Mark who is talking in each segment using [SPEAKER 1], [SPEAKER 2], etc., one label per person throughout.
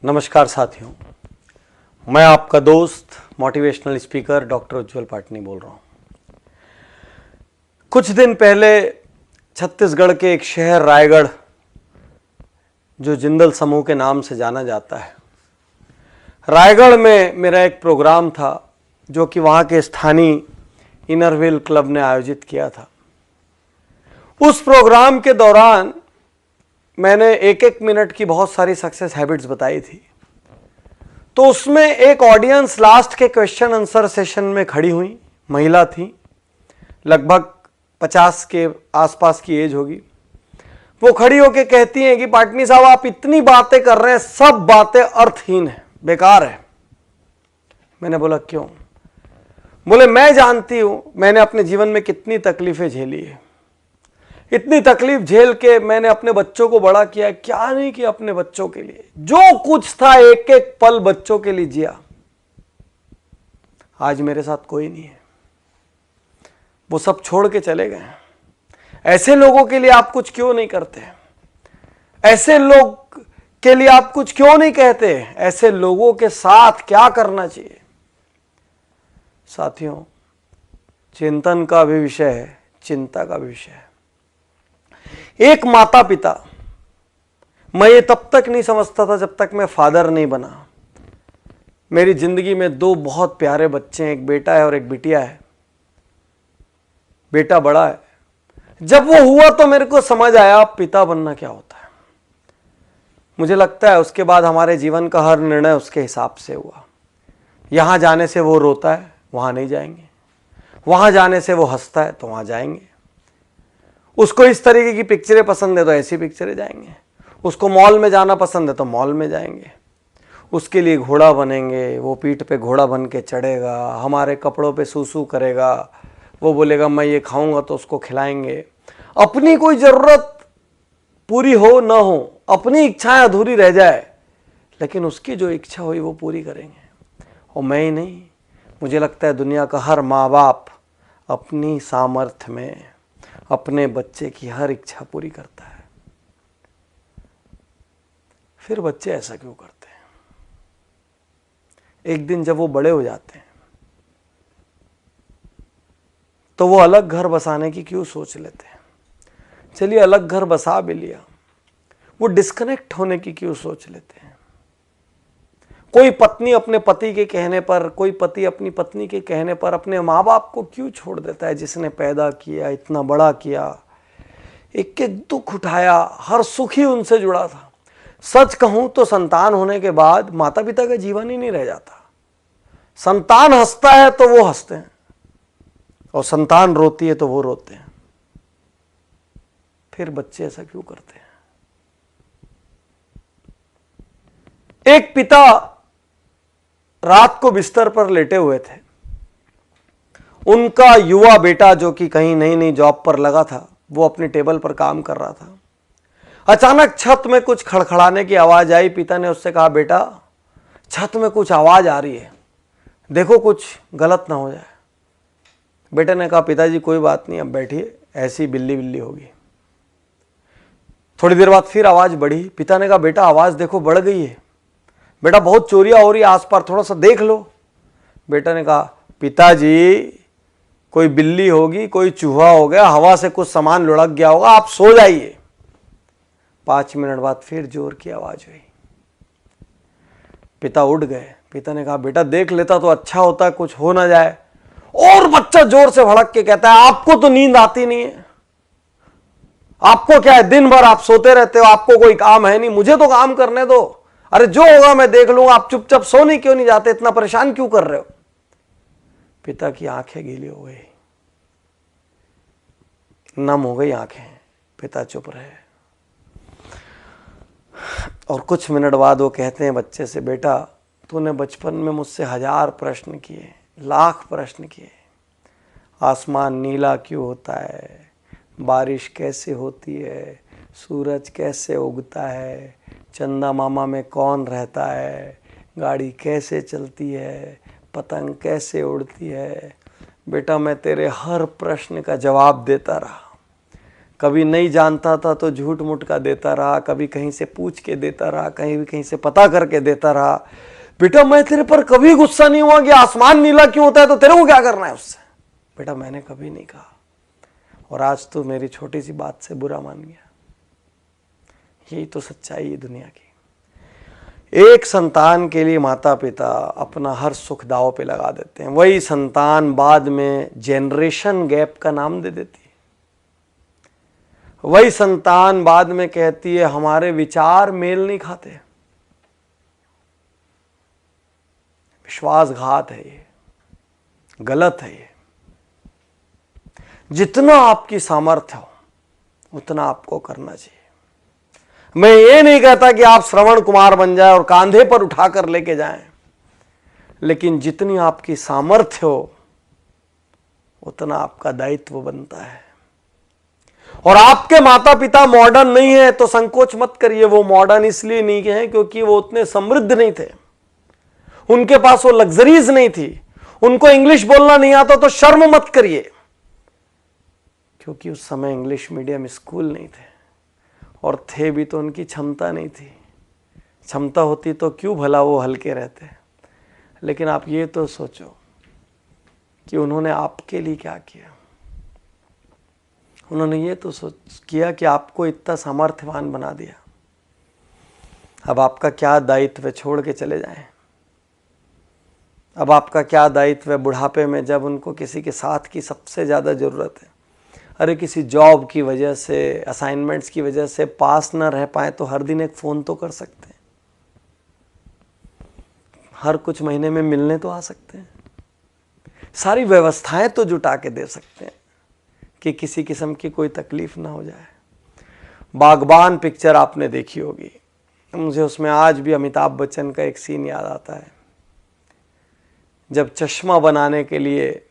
[SPEAKER 1] नमस्कार साथियों, मैं आपका दोस्त मोटिवेशनल स्पीकर डॉक्टर उज्जवल पाटनी बोल रहा हूँ। कुछ दिन पहले छत्तीसगढ़ के एक शहर रायगढ़, जो जिंदल समूह के नाम से जाना जाता है, रायगढ़ में मेरा एक प्रोग्राम था जो कि वहाँ के स्थानीय इनरव्हील क्लब ने आयोजित किया था। उस प्रोग्राम के दौरान मैंने एक एक मिनट की बहुत सारी सक्सेस हैबिट्स बताई थी। तो उसमें एक ऑडियंस लास्ट के क्वेश्चन आंसर सेशन में खड़ी हुई, महिला थी, लगभग 50 के आसपास की एज होगी। वो खड़ी होके कहती हैं कि पाटनी साहब, आप इतनी बातें कर रहे हैं, सब बातें अर्थहीन है, बेकार है। मैंने बोला क्यों? बोले मैं जानती हूं मैंने अपने जीवन में कितनी तकलीफें झेली है, इतनी तकलीफ झेल के मैंने अपने बच्चों को बड़ा किया, क्या नहीं किया अपने बच्चों के लिए, जो कुछ था एक एक पल बच्चों के लिए जिया। आज मेरे साथ कोई नहीं है, वो सब छोड़ के चले गए। ऐसे लोगों के लिए आप कुछ क्यों नहीं करते? ऐसे लोग के लिए आप कुछ क्यों नहीं कहते? ऐसे लोगों के साथ क्या करना चाहिए? साथियों, चिंतन का भी विषय है, चिंता का भी विषय है। एक माता पिता, मैं ये तब तक नहीं समझता था जब तक मैं फादर नहीं बना। मेरी जिंदगी में दो बहुत प्यारे बच्चे हैं, एक बेटा है और एक बिटिया है। बेटा बड़ा है। जब वो हुआ तो मेरे को समझ आया पिता बनना क्या होता है। मुझे लगता है उसके बाद हमारे जीवन का हर निर्णय उसके हिसाब से हुआ। यहां जाने से वो रोता है, वहां नहीं जाएंगे। वहां जाने से वो हंसता है तो वहां जाएंगे। उसको इस तरीके की पिक्चरें पसंद है तो ऐसी पिक्चरें जाएंगे। उसको मॉल में जाना पसंद है तो मॉल में जाएंगे। उसके लिए घोड़ा बनेंगे, वो पीठ पे घोड़ा बन के चढ़ेगा, हमारे कपड़ों पे सूसू करेगा, वो बोलेगा मैं ये खाऊंगा तो उसको खिलाएंगे। अपनी कोई ज़रूरत पूरी हो ना हो, अपनी इच्छाएं अधूरी रह जाए, लेकिन उसकी जो इच्छा हुई वो पूरी करेंगे। और मैं ही नहीं, मुझे लगता है दुनिया का हर माँ बाप अपनी सामर्थ्य में अपने बच्चे की हर इच्छा पूरी करता है। फिर बच्चे ऐसा क्यों करते हैं? एक दिन जब वो बड़े हो जाते हैं तो वो अलग घर बसाने की क्यों सोच लेते हैं? चलिए अलग घर बसा भी लिया, वो डिस्कनेक्ट होने की क्यों सोच लेते हैं? कोई पत्नी अपने पति के कहने पर, कोई पति अपनी पत्नी के कहने पर अपने माँ बाप को क्यों छोड़ देता है, जिसने पैदा किया, इतना बड़ा किया, एक एक दुख उठाया, हर सुख ही उनसे जुड़ा था। सच कहूं तो संतान होने के बाद माता पिता का जीवन ही नहीं रह जाता। संतान हंसता है तो वो हंसते हैं, और संतान रोती है तो वो रोते हैं। फिर बच्चे ऐसा क्यों करते हैं? एक पिता रात को बिस्तर पर लेटे हुए थे। उनका युवा बेटा, जो कि कहीं नई नई जॉब पर लगा था, वो अपने टेबल पर काम कर रहा था। अचानक छत में कुछ खड़खड़ाने की आवाज आई। पिता ने उससे कहा, बेटा छत में कुछ आवाज आ रही है, देखो कुछ गलत ना हो जाए। बेटे ने कहा, पिताजी कोई बात नहीं, अब बैठिए, ऐसी बिल्ली बिल्ली होगी। थोड़ी देर बाद फिर आवाज बढ़ी। पिता ने कहा, बेटा आवाज देखो बढ़ गई है, बेटा बहुत चोरियां हो रही है आस पास, थोड़ा सा देख लो। बेटा ने कहा, पिताजी कोई बिल्ली होगी, कोई चूहा हो गया, हवा से कुछ सामान लुढ़क गया होगा, आप सो जाइए। 5 मिनट बाद फिर जोर की आवाज हुई। पिता उठ गए। पिता ने कहा, बेटा देख लेता तो अच्छा होता, कुछ हो ना जाए। और बच्चा जोर से भड़क के कहता है, आपको तो नींद आती नहीं है, आपको क्या है, दिन भर आप सोते रहते हो, आपको कोई काम है नहीं, मुझे तो काम करने दो, अरे जो होगा मैं देख लूंगा, आप चुपचाप सोने क्यों नहीं जाते, इतना परेशान क्यों कर रहे हो? पिता की आंखें गीली हो गई, नम हो गई आंखें। पिता चुप रहे। और कुछ मिनट बाद वो कहते हैं बच्चे से, बेटा तूने बचपन में मुझसे 1000 प्रश्न किए, लाख प्रश्न किए। आसमान नीला क्यों होता है, बारिश कैसे होती है, सूरज कैसे उगता है, चंदा मामा में कौन रहता है, गाड़ी कैसे चलती है, पतंग कैसे उड़ती है। बेटा मैं तेरे हर प्रश्न का जवाब देता रहा, कभी नहीं जानता था तो झूठ मूठ का देता रहा, कभी कहीं से पूछ के देता रहा, कहीं से पता करके देता रहा। बेटा मैं तेरे पर कभी गुस्सा नहीं हुआ कि आसमान नीला क्यों होता है तो तेरे को क्या करना है उससे। बेटा मैंने कभी नहीं कहा, और आज तो मेरी छोटी सी बात से बुरा मान गया। यही तो सच्चाई है दुनिया की। एक संतान के लिए माता पिता अपना हर सुख दांव पे लगा देते हैं, वही संतान बाद में जेनरेशन गैप का नाम दे देती है। वही संतान बाद में कहती है हमारे विचार मेल नहीं खाते। विश्वासघात है ये, गलत है ये। जितना आपकी सामर्थ्य हो उतना आपको करना चाहिए। मैं ये नहीं कहता कि आप श्रवण कुमार बन जाए और कांधे पर उठाकर लेके जाएं, लेकिन जितनी आपकी सामर्थ्य हो उतना आपका दायित्व बनता है। और आपके माता पिता मॉडर्न नहीं है तो संकोच मत करिए। वो मॉडर्न इसलिए नहीं है क्योंकि वो उतने समृद्ध नहीं थे, उनके पास वो लग्जरीज नहीं थी, उनको इंग्लिश बोलना नहीं आता तो शर्म मत करिए, क्योंकि उस समय इंग्लिश मीडियम स्कूल नहीं थे, और थे भी तो उनकी क्षमता नहीं थी। क्षमता होती तो क्यों भला वो हल्के रहते। लेकिन आप ये तो सोचो कि उन्होंने आपके लिए क्या किया। उन्होंने ये तो किया कि आपको इतना सामर्थ्यवान बना दिया। अब आपका क्या दायित्व है, छोड़ के चले जाएं। अब आपका क्या दायित्व है बुढ़ापे में, जब उनको किसी के साथ की सबसे ज़्यादा ज़रूरत है। अरे किसी जॉब की वजह से, असाइनमेंट्स की वजह से पास ना रह पाए तो हर दिन एक फ़ोन तो कर सकते हैं, हर कुछ महीने में मिलने तो आ सकते हैं, सारी व्यवस्थाएं तो जुटा के दे सकते हैं कि किसी किस्म की कोई तकलीफ ना हो जाए। बागबान पिक्चर आपने देखी होगी, मुझे उसमें आज भी अमिताभ बच्चन का एक सीन याद आता है, जब चश्मा बनाने के लिए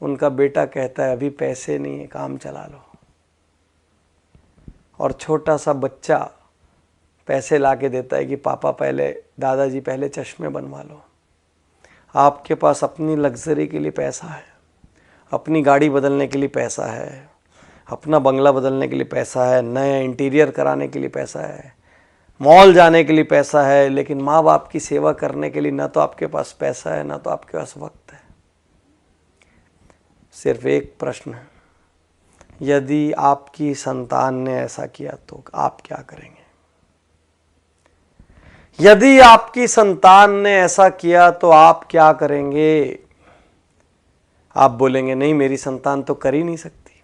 [SPEAKER 1] उनका बेटा कहता है अभी पैसे नहीं है, काम चला लो, और छोटा सा बच्चा पैसे ला के देता है कि पापा पहले, दादाजी पहले चश्मे बनवा लो। आपके पास अपनी लग्जरी के लिए पैसा है, अपनी गाड़ी बदलने के लिए पैसा है, अपना बंगला बदलने के लिए पैसा है, नए इंटीरियर कराने के लिए पैसा है, मॉल जाने के लिए पैसा है, लेकिन माँ बाप की सेवा करने के लिए ना तो आपके पास पैसा है ना तो आपके पास वक्त है। सिर्फ एक प्रश्न है, यदि आपकी संतान ने ऐसा किया तो आप क्या करेंगे? यदि आपकी संतान ने ऐसा किया तो आप क्या करेंगे? आप बोलेंगे नहीं मेरी संतान तो कर ही नहीं सकती,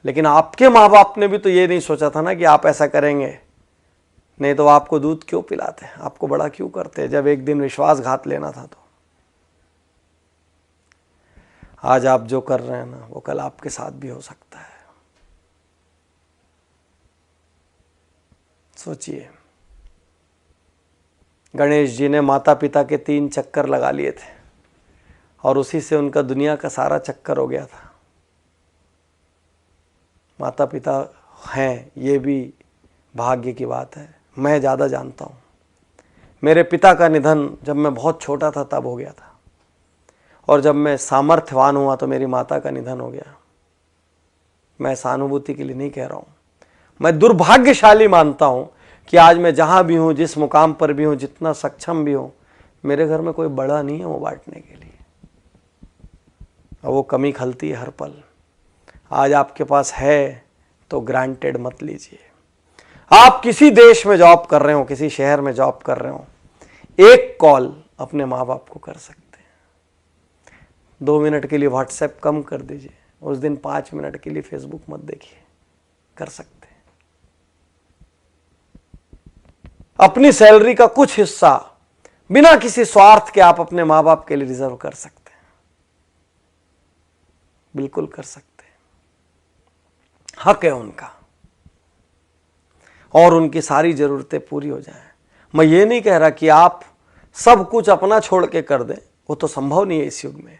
[SPEAKER 1] लेकिन आपके माँ बाप ने भी तो ये नहीं सोचा था ना कि आप ऐसा करेंगे, नहीं तो आपको दूध क्यों पिलाते, आपको बड़ा क्यों करते जब एक दिन विश्वासघात लेना था तो। आज आप जो कर रहे हैं ना वो कल आपके साथ भी हो सकता है। सोचिए, गणेश जी ने माता पिता के 3 चक्कर लगा लिए थे और उसी से उनका दुनिया का सारा चक्कर हो गया था। माता पिता हैं ये भी भाग्य की बात है। मैं ज़्यादा जानता हूँ, मेरे पिता का निधन जब मैं बहुत छोटा था तब हो गया था, और जब मैं सामर्थ्यवान हुआ तो मेरी माता का निधन हो गया। मैं सहानुभूति के लिए नहीं कह रहा हूँ, मैं दुर्भाग्यशाली मानता हूँ कि आज मैं जहाँ भी हूँ, जिस मुकाम पर भी हूँ, जितना सक्षम भी हूँ, मेरे घर में कोई बड़ा नहीं है वो बांटने के लिए, और वो कमी खलती है हर पल। आज आपके पास है तो ग्रांटेड मत लीजिए। आप किसी देश में जॉब कर रहे हो, किसी शहर में जॉब कर रहे हो, एक कॉल अपने माँ बाप को कर सकते हैं। 2 मिनट के लिए व्हाट्सएप कम कर दीजिए, उस दिन 5 मिनट के लिए फेसबुक मत देखिए, कर सकते हैं। अपनी सैलरी का कुछ हिस्सा बिना किसी स्वार्थ के आप अपने माँ बाप के लिए रिजर्व कर सकते हैं, बिल्कुल कर सकते हैं, हक है उनका, और उनकी सारी ज़रूरतें पूरी हो जाएं। मैं ये नहीं कह रहा कि आप सब कुछ अपना छोड़ के कर दें, वो तो संभव नहीं है इस युग में,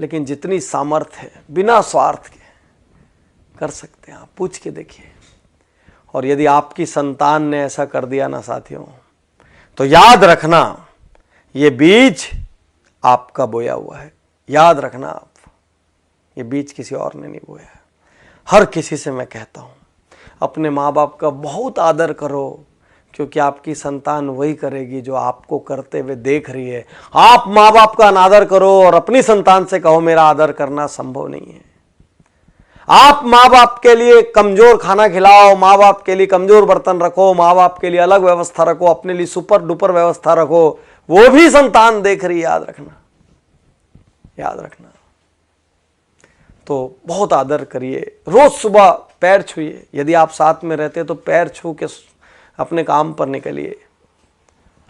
[SPEAKER 1] लेकिन जितनी सामर्थ्य है बिना स्वार्थ के कर सकते हैं। आप पूछ के देखिए। और यदि आपकी संतान ने ऐसा कर दिया ना साथियों, तो याद रखना ये बीज आपका बोया हुआ है। याद रखना आप, ये बीज किसी और ने नहीं बोया है। हर किसी से मैं कहता हूँ, अपने माँ बाप का बहुत आदर करो, क्योंकि आपकी संतान वही करेगी जो आपको करते हुए देख रही है। आप माँ बाप का अनादर करो और अपनी संतान से कहो मेरा आदर करना संभव नहीं है। आप माँ बाप के लिए कमजोर खाना खिलाओ, माँ बाप के लिए कमजोर बर्तन रखो, माँ बाप के लिए अलग व्यवस्था रखो, अपने लिए सुपर डुपर व्यवस्था रखो, वो भी संतान देख रही है, याद रखना, याद रखना। तो बहुत आदर करिए, रोज सुबह पैर छूइए, यदि आप साथ में रहते तो पैर छू के अपने काम पर निकलिए।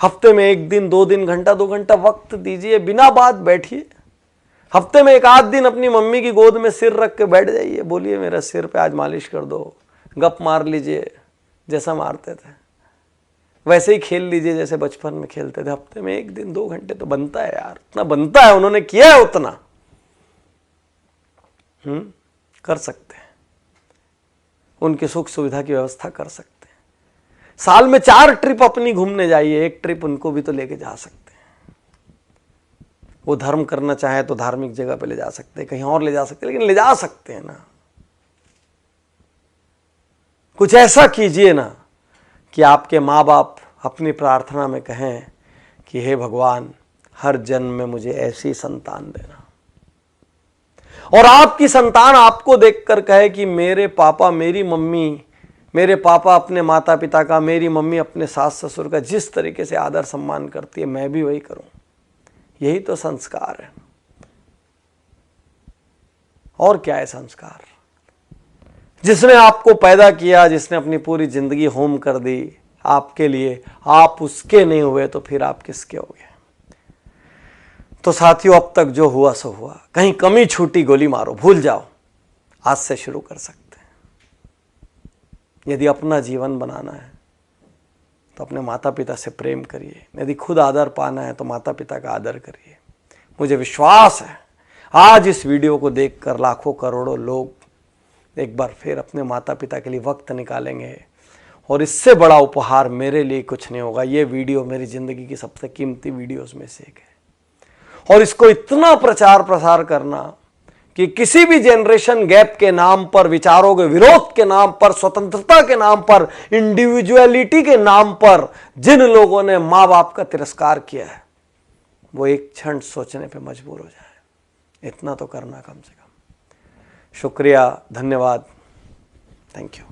[SPEAKER 1] हफ्ते में 1 दिन 2 दिन घंटा 2 घंटा वक्त दीजिए, बिना बात बैठिए। हफ्ते में 1 आध दिन अपनी मम्मी की गोद में सिर रख के बैठ जाइए, बोलिए मेरा सिर पे आज मालिश कर दो, गप मार लीजिए जैसा मारते थे, वैसे ही खेल लीजिए जैसे बचपन में खेलते थे। हफ्ते में 1 दिन 2 घंटे तो बनता है यार, उतना बनता है, उन्होंने किया है उतना। कर सकते हैं, उनकी सुख सुविधा की व्यवस्था कर सकते हैं। साल में 4 ट्रिप अपनी घूमने जाइए, 1 ट्रिप उनको भी तो लेके जा सकते हैं। वो धर्म करना चाहे तो धार्मिक जगह पे ले जा सकते हैं, कहीं और ले जा सकते हैं, लेकिन ले जा सकते हैं ना। कुछ ऐसा कीजिए ना कि आपके माँ बाप अपनी प्रार्थना में कहें कि हे भगवान, हर जन्म में मुझे ऐसी संतान देना। और आपकी संतान आपको देखकर कहे कि मेरे पापा मेरी मम्मी, मेरे पापा अपने माता पिता का, मेरी मम्मी अपने सास ससुर का जिस तरीके से आदर सम्मान करती है, मैं भी वही करूं। यही तो संस्कार है। और क्या है संस्कार? जिसने आपको पैदा किया, जिसने अपनी पूरी जिंदगी होम कर दी आपके लिए, आप उसके नहीं हुए तो फिर आप किसके हो गए? तो साथियों, अब तक जो हुआ सो हुआ, कहीं कमी छूटी गोली मारो, भूल जाओ, आज से शुरू कर सकते हैं। यदि अपना जीवन बनाना है तो अपने माता पिता से प्रेम करिए, यदि खुद आदर पाना है तो माता पिता का आदर करिए। मुझे विश्वास है आज इस वीडियो को देखकर लाखों करोड़ों लोग एक बार फिर अपने माता पिता के लिए वक्त निकालेंगे, और इससे बड़ा उपहार मेरे लिए कुछ नहीं होगा। ये वीडियो मेरी जिंदगी की सबसे कीमती वीडियोस में से एक है, और इसको इतना प्रचार प्रसार करना कि किसी भी जनरेशन गैप के नाम पर, विचारों के विरोध के नाम पर, स्वतंत्रता के नाम पर, इंडिविजुअलिटी के नाम पर जिन लोगों ने माँ बाप का तिरस्कार किया है, वो एक क्षण सोचने पे मजबूर हो जाए। इतना तो करना कम से कम। शुक्रिया, धन्यवाद, थैंक यू।